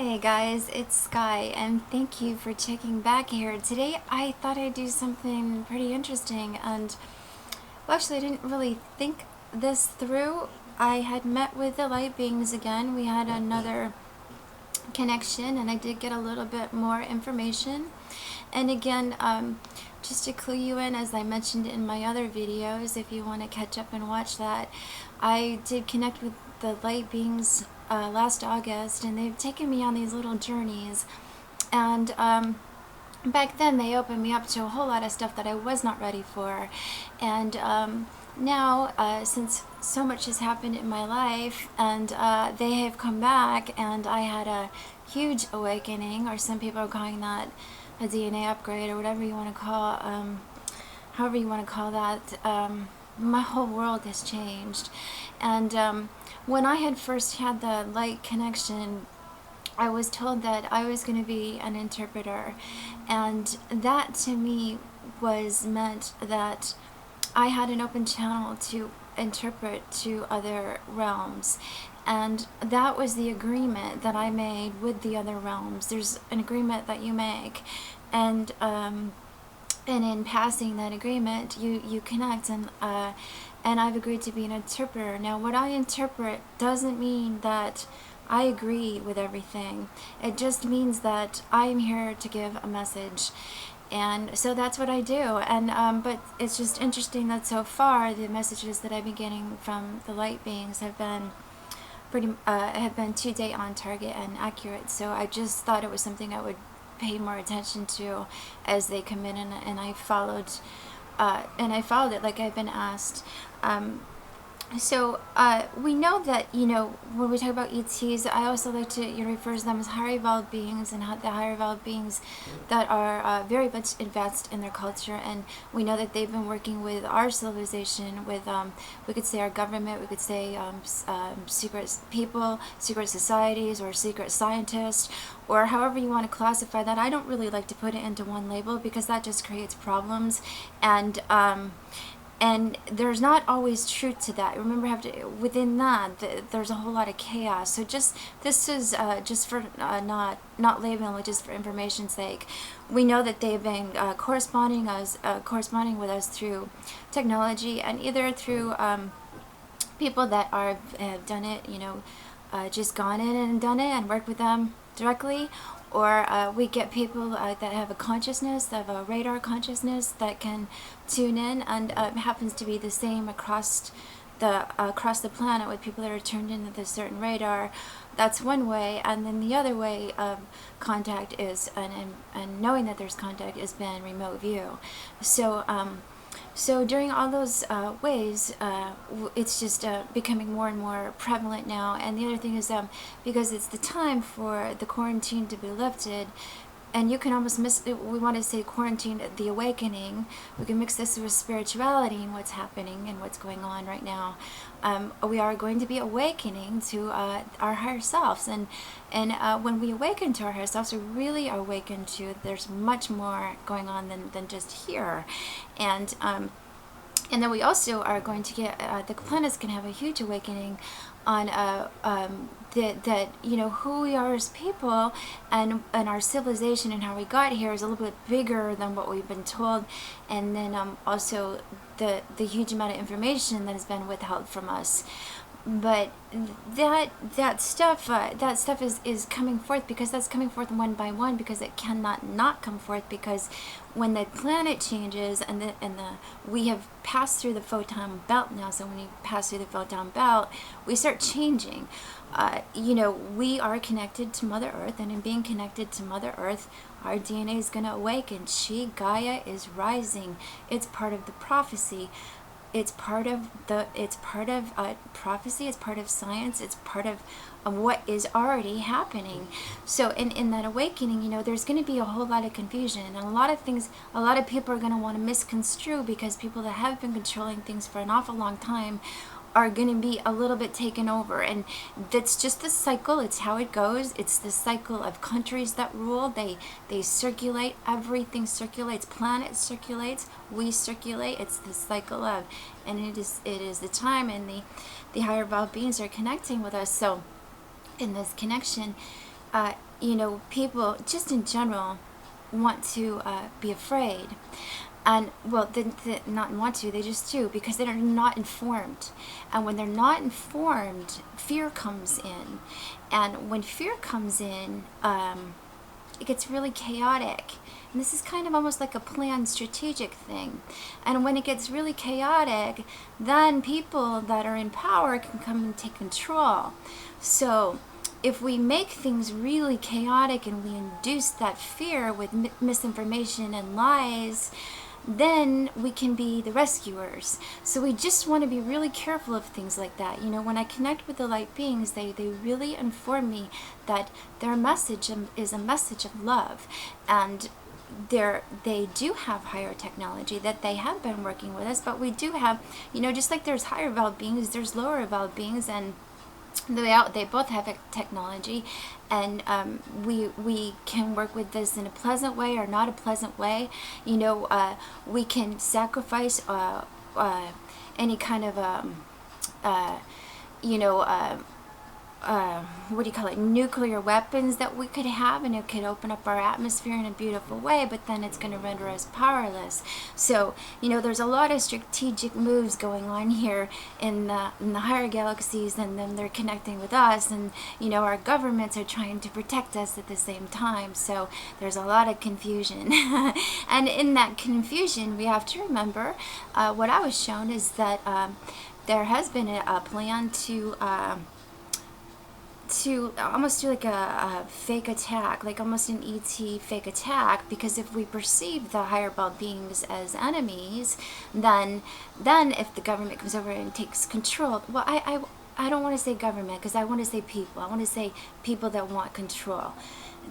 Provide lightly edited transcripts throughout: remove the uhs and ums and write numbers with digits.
Hi guys, it's Sky and thank you for checking back here. Today I thought I'd do something pretty interesting and actually I didn't really think this through. I had met with the light beings again. We had another connection and I did get a little bit more information. And again, just to clue you in, as I mentioned in my other videos, if you want to catch up and watch that, I did connect with the light beings last August, and they've taken me on these little journeys. And back then they opened me up to a whole lot of stuff that I was not ready for. And now, since so much has happened in my life, and they have come back, and I had a huge awakening, or some people are calling that a DNA upgrade, or whatever you want to call, however you want to call that. My whole world has changed. And when I had first had the light connection, I was told that I was going to be an interpreter, and that to me was meant that I had an open channel to interpret to other realms. And that was the agreement that I made with the other realms. There's an agreement that you make, and in passing that agreement, you connect, and I've agreed to be an interpreter. Now, what I interpret doesn't mean that I agree with everything. It just means that I'm here to give a message. And so that's what I do. And but it's just interesting that so far the messages that I've been getting from the light beings have been to date on target and accurate. So I just thought it was something I would pay more attention to as they come in, and I followed it like I've been asked. So we know that, when we talk about ETs, I also like to refer to them as higher evolved beings, and the higher evolved beings that are very much advanced in their culture. And we know that they've been working with our civilization, with we could say our government, we could say secret people, secret societies, or secret scientists, or however you want to classify that. I don't really like to put it into one label because that just creates problems. And there's not always truth to that. Remember, within that, there's a whole lot of chaos. So this is just for not labeling, just for information's sake. We know that they've been corresponding with us through technology, and either through people that have done it, just gone in and done it and worked with them directly, or we get people that have a consciousness, that have a radar consciousness that can tune in, and it happens to be the same across the planet with people that are tuned into this certain radar. That's one way. And then the other way of contact is, and knowing that there's contact, has been remote view. So during all those ways, it's just becoming more and more prevalent now. And the other thing is, because it's the time for the quarantine to be lifted, and you can almost we want to say quarantine, the awakening. We can mix this with spirituality and what's happening and what's going on right now. We are going to be awakening to our higher selves, and when we awaken to our higher selves, we really awaken to there's much more going on than just here. And then we also are going to get, the planet's going to have a huge awakening on that who we are as people, and our civilization and how we got here is a little bit bigger than what we've been told. And then also the huge amount of information that has been withheld from us. But that stuff is coming forth, because that's coming forth one by one, because it cannot not come forth, because when the planet changes and we have passed through the photon belt now. So when you pass through the photon belt, we start changing. We are connected to Mother Earth, and in being connected to Mother Earth, our DNA is going to awaken. She, Gaia, is rising. It's part of the prophecy. It's part of prophecy. It's part of science. It's part of what is already happening. So in that awakening, there's going to be a whole lot of confusion, and a lot of people are going to want to misconstrue, because people that have been controlling things for an awful long time are going to be a little bit taken over. And that's just the cycle. It's how it goes. It's the cycle of countries that rule. They circulate. Everything circulates. Planet circulates. We circulate. It's the cycle of, and it is the time, and the higher evolved beings are connecting with us. So in this connection, people just in general want to be afraid. And well, they not want to, they just do, because they're not informed. And when they're not informed, fear comes in. And when fear comes in, it gets really chaotic. And this is kind of almost like a planned strategic thing. And when it gets really chaotic, then people that are in power can come and take control. So if we make things really chaotic and we induce that fear with misinformation and lies, then we can be the rescuers. So we just want to be really careful of things like that. When I connect with the light beings, they really inform me that their message is a message of love. And they do have higher technology, that they have been working with us, but we do have, just like there's higher evolved beings, there's lower evolved beings, and they both have technology, and we can work with this in a pleasant way or not a pleasant way. We can sacrifice any kind of what do you call it, nuclear weapons that we could have, and it could open up our atmosphere in a beautiful way, but then it's going to render us powerless. So there's a lot of strategic moves going on here in the higher galaxies, and then they're connecting with us, and our governments are trying to protect us at the same time. So there's a lot of confusion. And in that confusion, we have to remember what I was shown is that there has been a plan to almost do like a fake attack, like almost an ET fake attack, because if we perceive the higher evolved beings as enemies, then if the government comes over and takes control, well, I don't want to say government, because I want to say people. I want to say people that want control.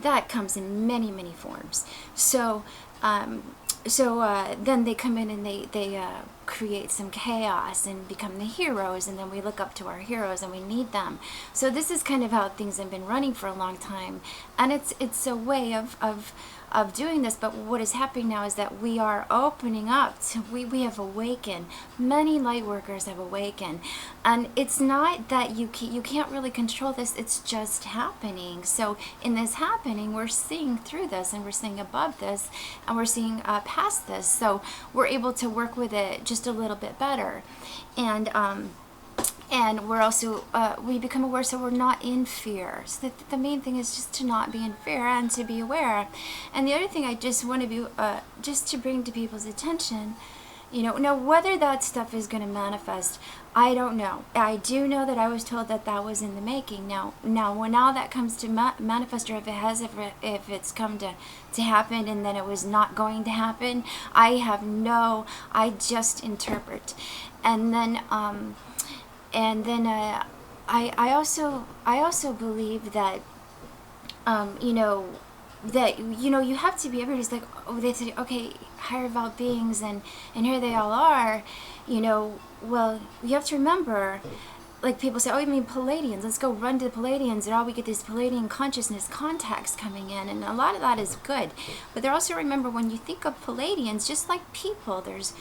That comes in many, many forms. So then they come in and they create some chaos and become the heroes, and then we look up to our heroes and we need them. So this is kind of how things have been running for a long time, and it's a way of doing this. But what is happening now is that we are opening up to, we have awakened. Many light workers have awakened, and it's not that you can't really control this, it's just happening. So in this happening, we're seeing through this, and we're seeing above this, and we're seeing past this, so we're able to work with it just a little bit better. And we're also, we become aware, so we're not in fear. So the main thing is just to not be in fear and to be aware. And the other thing I just want to be, just to bring to people's attention, now whether that stuff is going to manifest, I don't know. I do know that I was told that was in the making. Now when that comes to manifest, or if it's come to happen and then it was not going to happen, I just interpret. And then I also believe that you have to be, everybody's like, oh, they say, okay, higher evolved beings, and here they all are, well, you have to remember, like people say, oh, you mean Palladians, let's go run to the Palladians, and we get this Palladian consciousness contacts coming in, and a lot of that is good. But there also, remember, when you think of Palladians, just like people, there's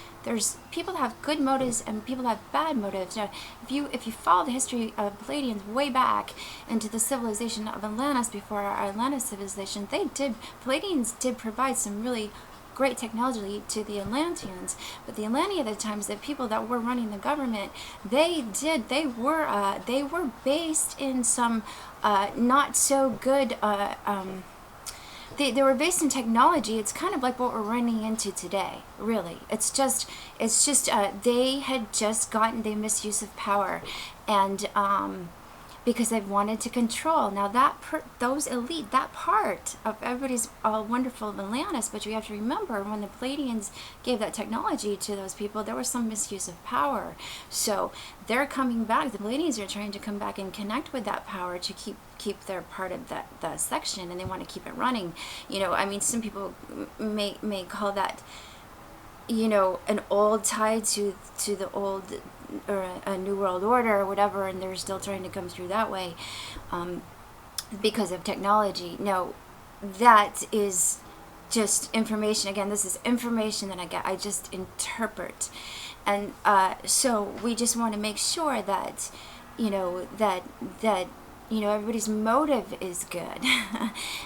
people that have good motives and people that have bad motives. Now, if you follow the history of Palladians way back into the civilization of Atlantis, before our Atlantis civilization, Palladians did provide some really great technology to the Atlanteans. But the Atlanteans at the times, the people that were running the government, they were based in some not so good they were based in technology. It's kind of like what we're running into today, really. It's just they had just gotten the misuse of power, and because they wanted to control. Now those elite, that part of everybody's all wonderful of Atlantis, but you have to remember, when the Palladians gave that technology to those people, there was some misuse of power. So they're coming back. The Palladians are trying to come back and connect with that power to keep their part of the section, and they want to keep it running. Some people may call that an old tie to the old, or a new world order or whatever, and they're still trying to come through that way because of technology. No, that is just information. Again, this is information that I just interpret. And so we just want to make sure that that everybody's motive is good.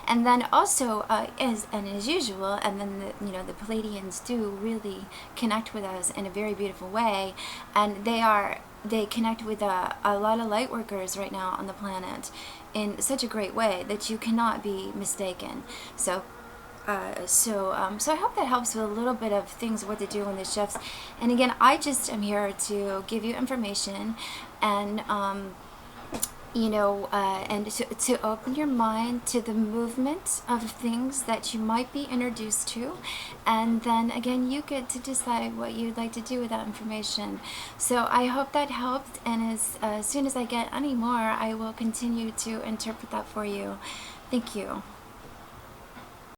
And then also, as usual, and then the Pleiadians do really connect with us in a very beautiful way, and they connect with a lot of light workers right now on the planet in such a great way that you cannot be mistaken. So I hope that helps with a little bit of things, what to do when the shifts. And again, I just am here to give you information and and to open your mind to the movement of things that you might be introduced to, and then again you get to decide what you'd like to do with that information. So I hope that helped, and as soon as I get any more, I will continue to interpret that for you. Thank you.